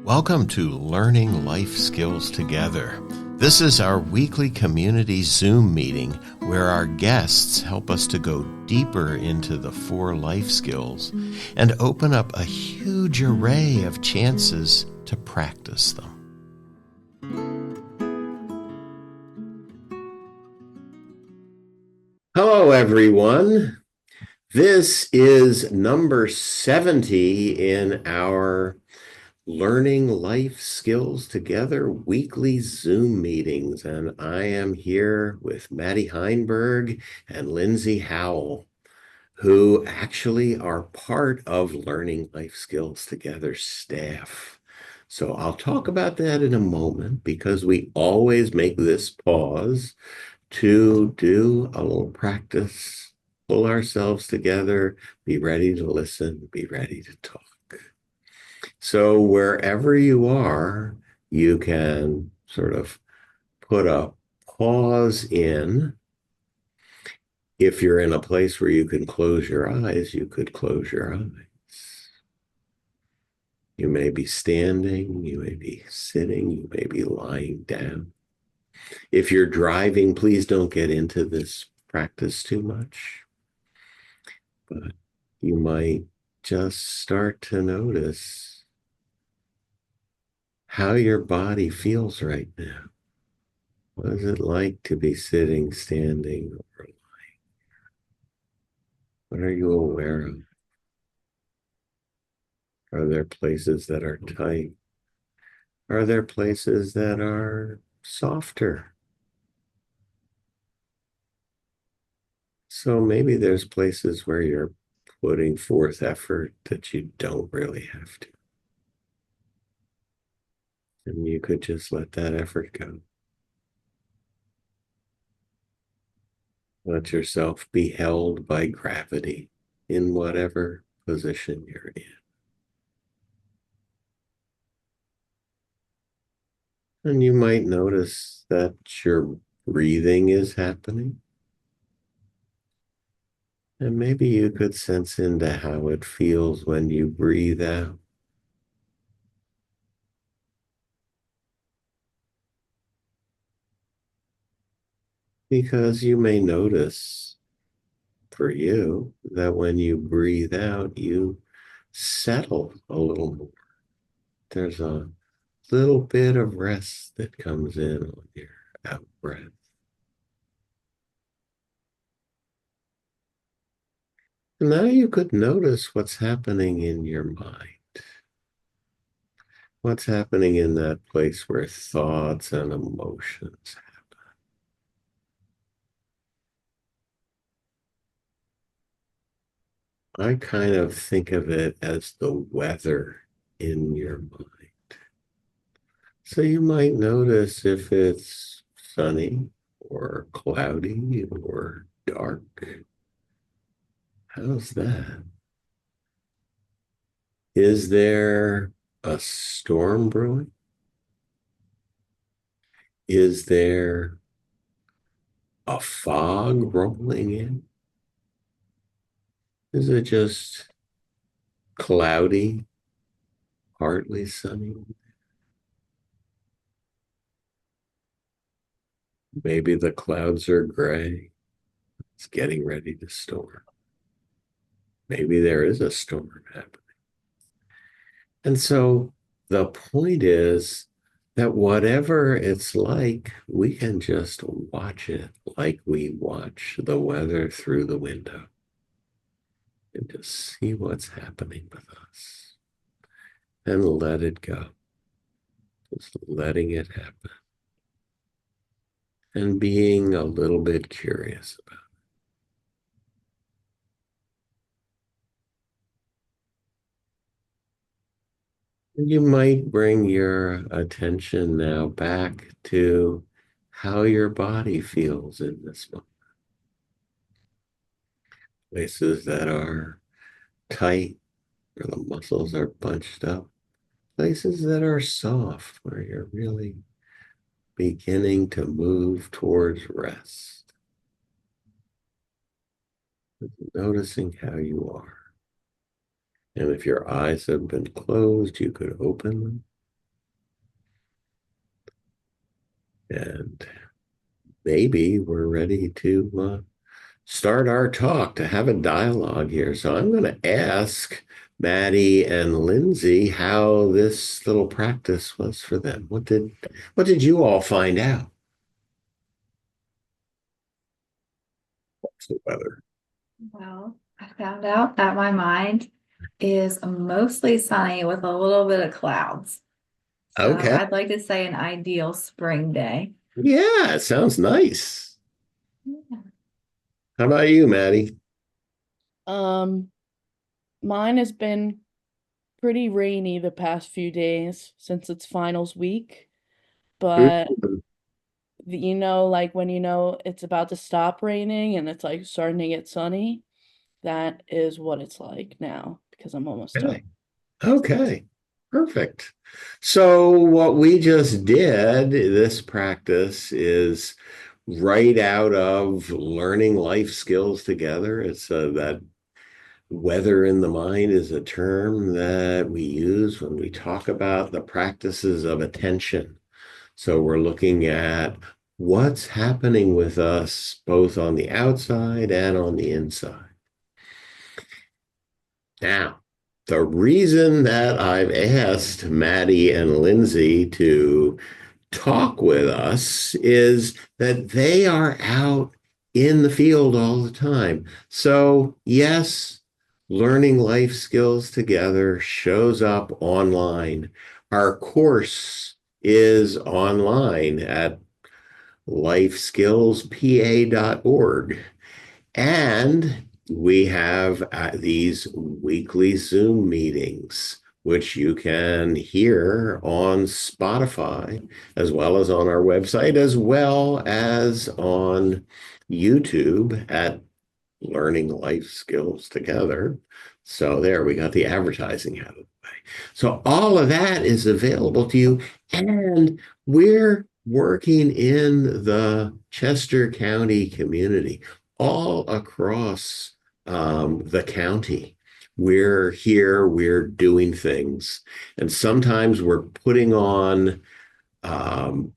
Welcome to Learning Life Skills Together. This is our weekly community Zoom meeting where our guests help us to go deeper into the 4 life skills and open up a huge array of chances to practice them. Hello, everyone. This is number 70 in our Learning Life Skills Together weekly Zoom meetings, and I am here with Maddy Heinberg and Lindsey Howell, who actually are part of Learning Life Skills Together staff. So I'll talk about that in a moment because we always make this pause to do a little practice, pull ourselves together, be ready to listen, be ready to talk. So wherever you are, you can sort of put a pause in. If you're in a place where you can close your eyes, you could close your eyes. You may be standing, you may be sitting, you may be lying down. If you're driving, please don't get into this practice too much. But you might just start to notice how your body feels right now. What is it like to be sitting, standing, or lying? What are you aware of? Are there places that are tight? Are there places that are softer? So maybe there's places where you're putting forth effort that you don't really have to. And you could just let that effort go. Let yourself be held by gravity in whatever position you're in. And you might notice that your breathing is happening. And maybe you could sense into how it feels when you breathe out. Because you may notice for you that when you breathe out, you settle a little more. There's a little bit of rest that comes in on your out breath. And now you could notice what's happening in your mind. What's happening in that place where thoughts and emotions happen. I kind of think of it as the weather in your mind. So you might notice if it's sunny or cloudy or dark. How's that? Is there a storm brewing? Is there a fog rolling in? Is it just cloudy, partly sunny? Maybe the clouds are gray. It's getting ready to storm. Maybe there is a storm happening. And so the point is that whatever it's like, we can just watch it like we watch the weather through the window and just see what's happening with us and let it go. Just letting it happen and being a little bit curious about it. You might bring your attention now back to how your body feels in this moment. Places that are tight, where the muscles are bunched up. Places that are soft, where you're really beginning to move towards rest. Noticing how you are. And if your eyes have been closed, you could open them And maybe we're ready to start our talk, to have a dialogue here. So I'm going to ask Maddy and Lindsey how this little practice was for them. What did you all find out? What's the weather? Well, I found out that my mind is mostly sunny with a little bit of clouds. So Okay. I'd like to say an ideal spring day. Yeah, it sounds nice. Yeah. How about you, Maddy? Um, Mine has been pretty rainy the past few days since it's finals week, but Mhm. like when it's about to stop raining and it's like starting to get sunny, that is what it's like now because I'm almost done. Okay. Okay. Perfect. So what we just did, this practice is right out of learning life skills together. It's that weather in the mind is a term that we use when we talk about the practices of attention. So we're looking at what's happening with us both on the outside and on the inside. Now, the reason that I've asked Maddy and Lindsey to talk with us is that they are out in the field all the time. So, yes, learning life skills together shows up online. Our course is online at lifeskillspa.org. And we have these weekly Zoom meetings, which you can hear on Spotify, as well as on our website, as well as on YouTube at Learning Life Skills Together. So there, we got the advertising out of the way. So all of that is available to you. And we're working in the Chester County community all across the county. We're here, we're doing things. And sometimes we're putting on um,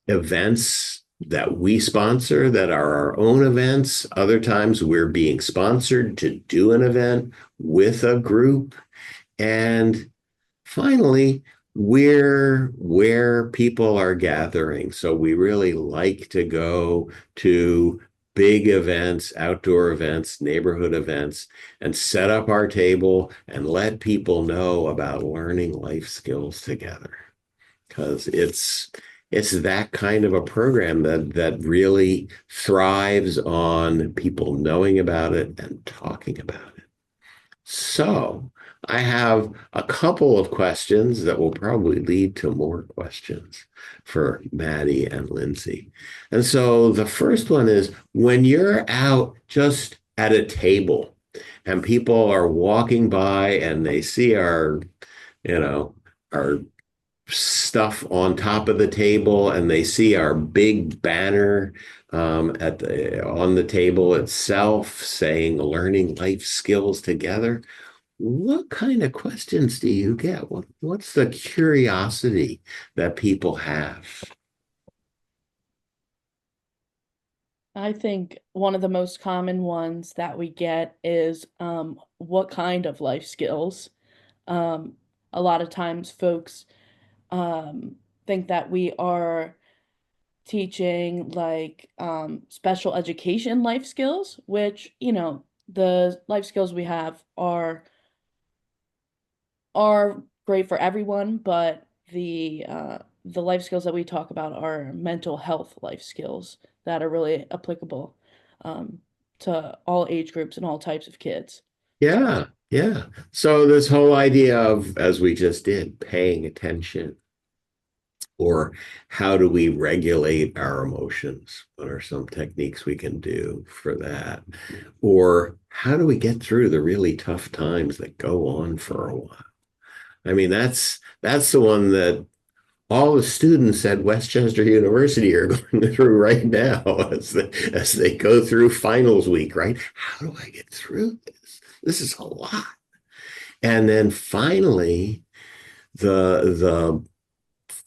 events that we sponsor that are our own events. Other times we're being sponsored to do an event with a group. And finally, we're where people are gathering. So we really like to go to big events, outdoor events, neighborhood events, and set up our table and let people know about learning life skills together. Because it's that kind of a program that really thrives on people knowing about it and talking about it. So I have a couple of questions that will probably lead to more questions for Maddy and Lindsey. And so the first one is when you're out just at a table and people are walking by and they see you know, our stuff on top of the table and they see our big banner on the table itself saying learning life skills together. What kind of questions do you get? What's the curiosity that people have? I think one of the most common ones that we get is what kind of life skills. Um, a lot of times folks um, think that we are teaching like special education life skills, which, the life skills we have are great for everyone, but the life skills that we talk about are mental health life skills that are really applicable um, to all age groups and all types of kids. Yeah, yeah. So this whole idea of, as we just did, paying attention, or how do we regulate our emotions? What are some techniques we can do for that? Or how do we get through the really tough times that go on for a while? I mean, that's the one that all the students at Westchester University are going through right now as they go through finals week, right? How do I get through this? This is a lot. And then finally, the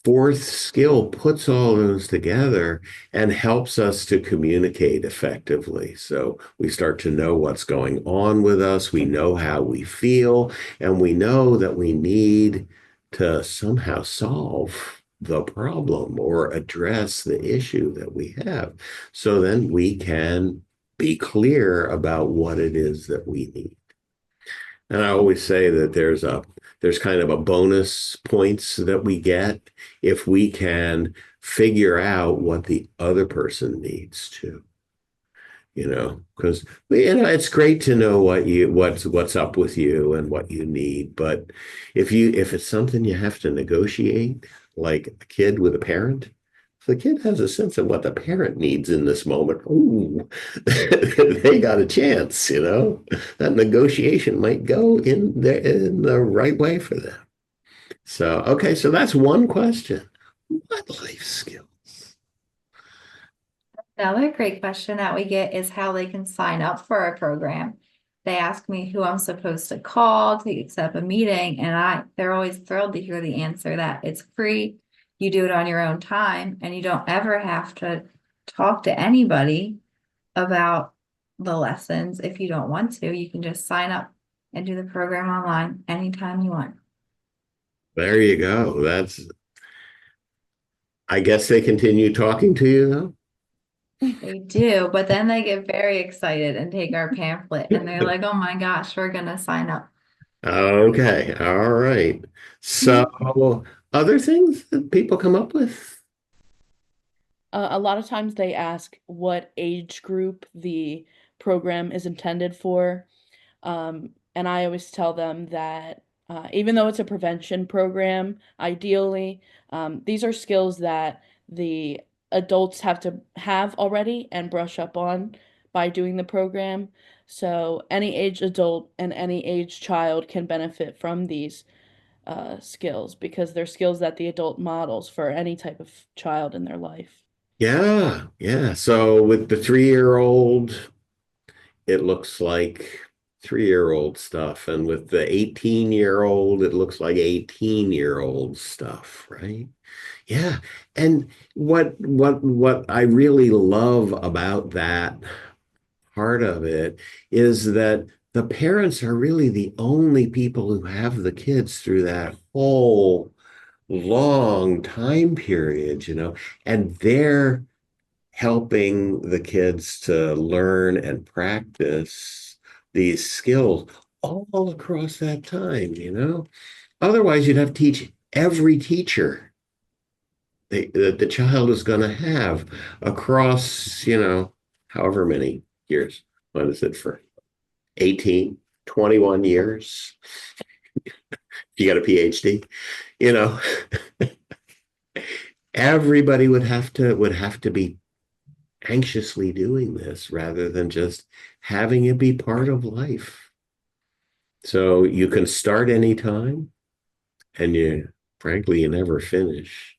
fourth skill puts all those together and helps us to communicate effectively. So we start to know what's going on with us, we know how we feel, and we know that we need to somehow solve the problem or address the issue that we have. So then we can be clear about what it is that we need. And I always say that there's kind of a bonus points that we get if we can figure out what the other person needs to, because it's great to know what's up with you and what you need, but if it's something you have to negotiate, like a kid with a parent, if the kid has a sense of what the parent needs in this moment, ooh, they got a chance, that negotiation might go in the right way for them. So, okay, so that's one question. What life skills? Another great question that we get is how they can sign up for our program. They ask me who I'm supposed to call to set up a meeting, and they're always thrilled to hear the answer that it's free. You do it on your own time, and you don't ever have to talk to anybody about the lessons. If you don't want to, you can just sign up and do the program online anytime you want. There you go. I guess they continue talking to you though. They do, but then they get very excited and take our pamphlet and they're like, oh my gosh, we're gonna sign up. Okay, all right. So, other things that people come up with? A lot of times they ask what age group the program is intended for. And I always tell them that even though it's a prevention program, ideally, these are skills that the adults have to have already and brush up on by doing the program. So any age adult and any age child can benefit from these skills because they're skills that the adult models for any type of child in their life. Yeah, yeah. So with the 3-year-old, it looks like 3-year-old stuff. And with the 18-year-old, it looks like 18-year-old stuff, right? Yeah. And what I really love about that part of it is that the parents are really the only people who have the kids through that whole long time period, and they're helping the kids to learn and practice these skills all across that time. Otherwise, you'd have to teach every teacher that the child is going to have across, however many years. What is it for 18, 21 years? You got a PhD, you know, everybody would have to be anxiously doing this rather than just having it be part of life. So you can start anytime and frankly, you never finish.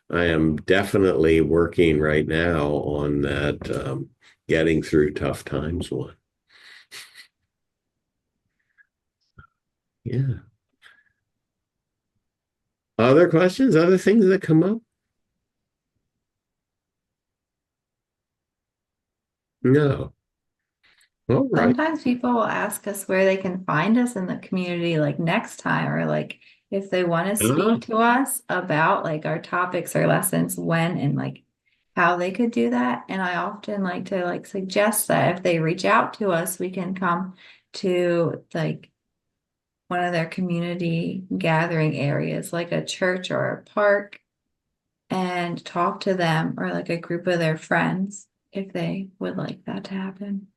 I am definitely working right now on that getting through tough times one. Yeah. Other questions, other things that come up? No. All right. Sometimes people will ask us where they can find us in the community, like next time, or like if they want to Uh, speak to us about like our topics or lessons, when and like how they could do that. And I often like to like suggest that if they reach out to us, we can come to like one of their community gathering areas, like a church or a park, and talk to them or like a group of their friends if they would like that to happen.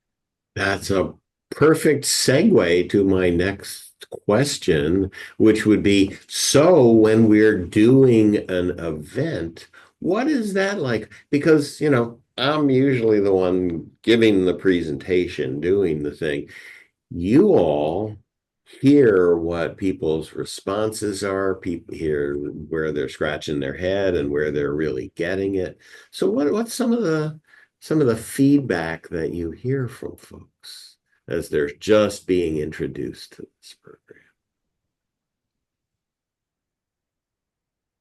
that's a perfect segue to my next question, which would be, so when we're doing an event, what is that like? Because, I'm usually the one giving the presentation, doing the thing. You all hear what people's responses are, people hear where they're scratching their head and where they're really getting it. So what's some of the feedback that you hear from folks as they're just being introduced to this program?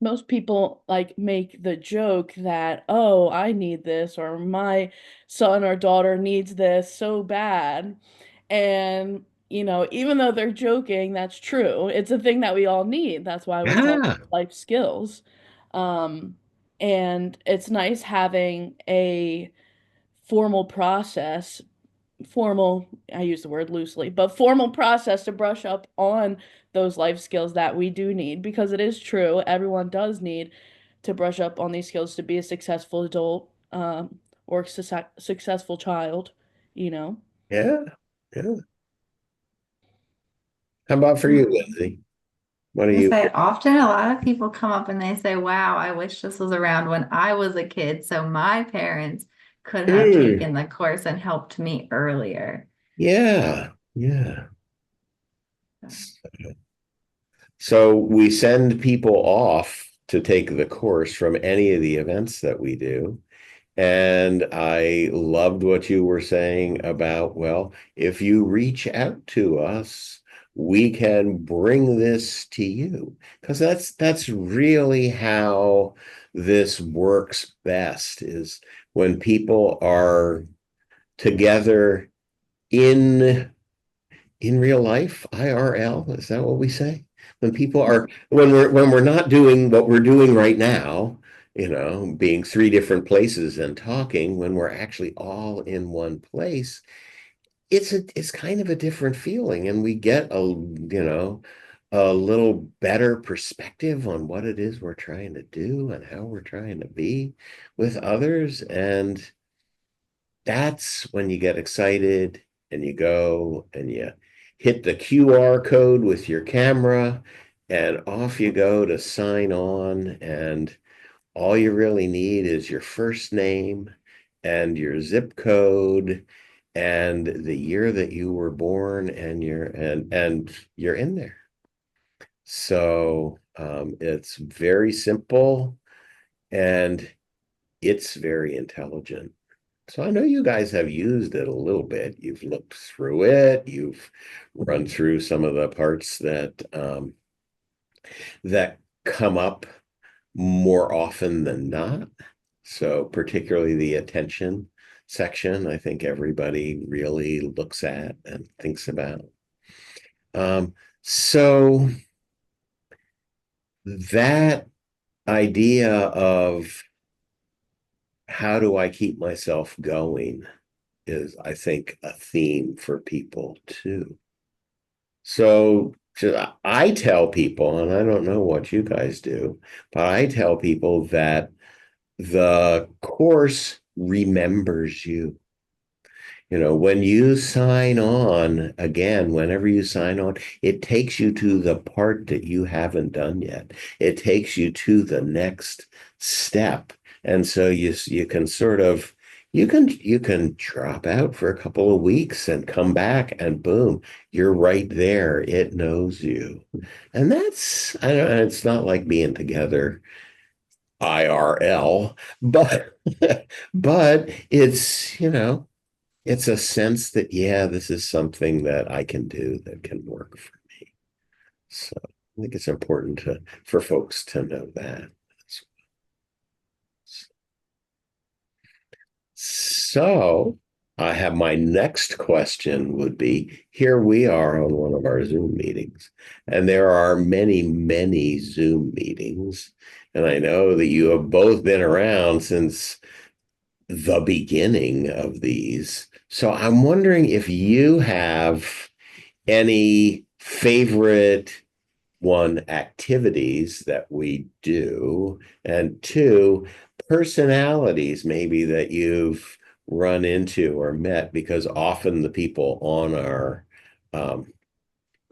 most people like make the joke that, oh, I need this, or my son or daughter needs this so bad. And, even though they're joking, that's true. It's a thing that we all need. That's why we call Yeah. it life skills. Um, and it's nice having a formal process, formal, I use the word loosely, but formal process to brush up on those life skills that we do need, because it is true, everyone does need to brush up on these skills to be a successful adult, or successful child, you know. Yeah. Yeah. How about for you, Lindsay? What are I you? say often a lot of people come up and they say, wow, I wish this was around when I was a kid, so my parents could have Mm, taken the course and helped me earlier. yeah. Yeah. So we send people off to take the course from any of the events that we do. And I loved what you were saying about, well, if you reach out to us, we can bring this to you. Because that's really how this works best, is when people are together in real life, IRL, is that what we say? When people are when we're not doing what we're doing right now, being three different places and talking, when we're actually all in one place, it's kind of a different feeling, and we get a little better perspective on what it is we're trying to do and how we're trying to be with others. And that's when you get excited and you go and you hit the QR code with your camera and off you go to sign on. And all you really need is your first name and your zip code and the year that you were born, and you're in there. So it's very simple, and it's very intelligent. So I know you guys have used it a little bit. You've looked through it. You've run through some of the parts that come up more often than not. So particularly the attention section, I think everybody really looks at and thinks about. So that idea of how do I keep myself going is, I think, a theme for people too. So I tell people, and I don't know what you guys do, but I tell people that the course remembers you. When you sign on, again, whenever you sign on, it takes you to the part that you haven't done yet. It takes you to the next step. And so you can sort of you can drop out for a couple of weeks and come back, and boom, you're right there. It knows you. And that's, I don't know, it's not like being together IRL, but but it's a sense that, yeah, this is something that I can do that can work for me. So I think it's important for folks to know that. So I have my next question would be, here we are on one of our Zoom meetings, and there are many, many Zoom meetings. And I know that you have both been around since the beginning of these. So I'm wondering if you have any favorite, one, activities that we do, and two, personalities maybe that you've run into or met, because often the people um,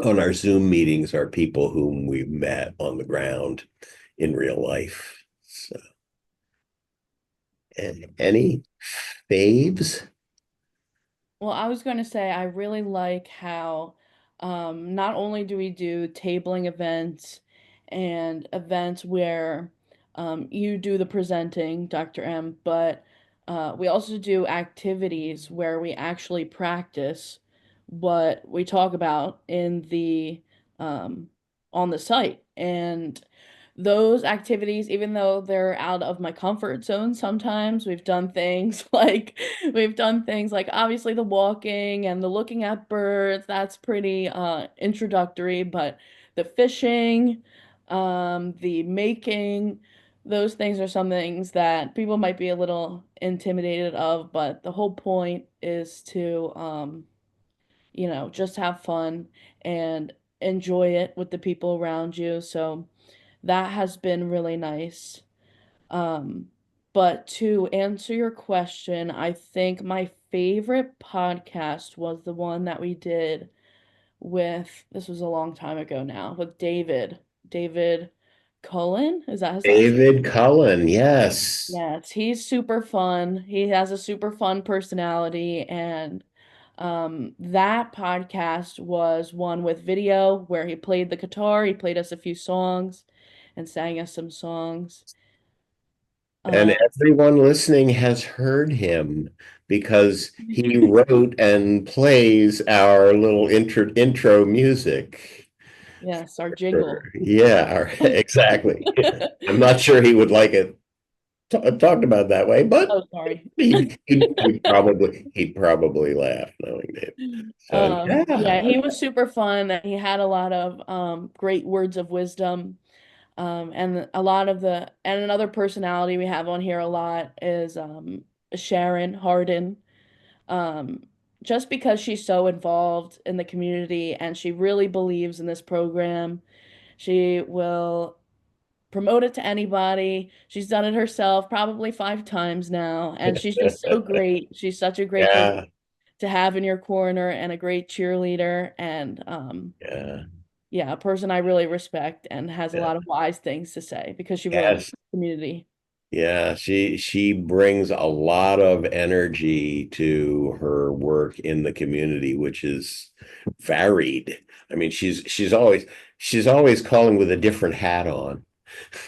on our Zoom meetings are people whom we've met on the ground in real life. So, any faves? Well, I was going to say, I really like how not only do we do tabling events and events where you do the presenting, Dr. M, but we also do activities where we actually practice what we talk about in the um, on the site. And those activities, even though they're out of my comfort zone, sometimes we've done things like obviously the walking and the looking at birds, that's pretty introductory, but the fishing, the making, those things are some things that people might be a little intimidated of, but the whole point is to just have fun and enjoy it with the people around you. So that has been really nice. Um, but to answer your question, I think my favorite podcast was the one that we did with, this was a long time ago now, with David Cullen. Is that his last name? David Cullen, yes. Yes, he's super fun. He has a super fun personality, and that podcast was one with video where he played the guitar, he played us a few songs and sang us some songs. And Uh, everyone listening has heard him because he wrote and plays our little intro music. yes, our jingle. Yeah, exactly. I'm not sure he would like it talked about that way, but Oh, sorry. he'd probably laugh knowing Dave. So Yeah, yeah. he was super fun. He had a lot of great words of wisdom. And a lot of and another personality we have on here a lot is Sharon Harden. Um, just because she's so involved in the community and she really believes in this program, she will promote it to anybody. She's done it herself probably 5 times now, and she's just so great. She's such a great person Yeah, to have in your corner and a great cheerleader and yeah, yeah, a person I really respect and has a yeah. lot of wise things to say because she really loves Yes. the community. Yeah, she brings a lot of energy to her work in the community, which is varied. I mean, she's always calling with a different hat on.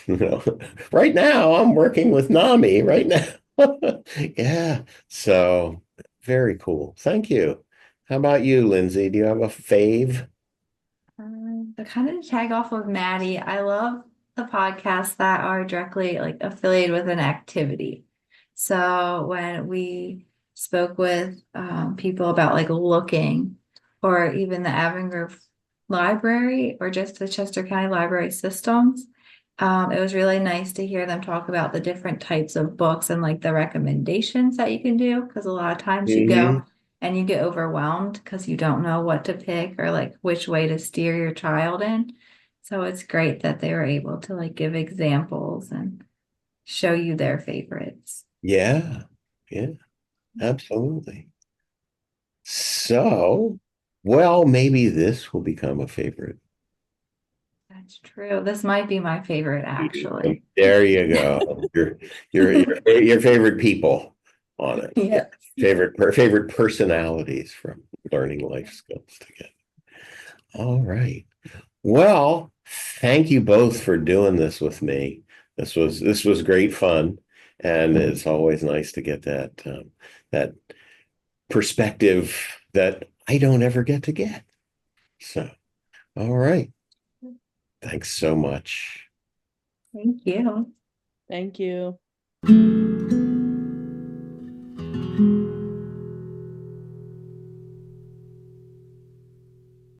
You know, right now I'm working with NAMI right now. Yeah, so very cool. Thank you. How about you, Lindsay? Do you have a fave? To kind of tag off of Maddie, I love the podcasts that are directly like affiliated with an activity. So when we spoke with people about like looking, or even the Avon Grove Library, or just the Chester County Library systems, it was really nice to hear them talk about the different types of books and like the recommendations that you can do. Because a lot of times you Hmm. go and you get overwhelmed because you don't know what to pick or like which way to steer your child in. So it's great that they were able to like give examples and show you their favorites. Yeah, yeah, absolutely. So, well, maybe this will become a favorite. That's true. This might be my favorite actually. There you go. Your favorite people on it. Yeah. Yeah. Favorite personalities from learning life skills together. All right. Well, thank you both for doing this with me. This was great fun, and it's always nice to get that perspective that I don't ever get to get. So, all right. Thanks so much. Thank you. Thank you.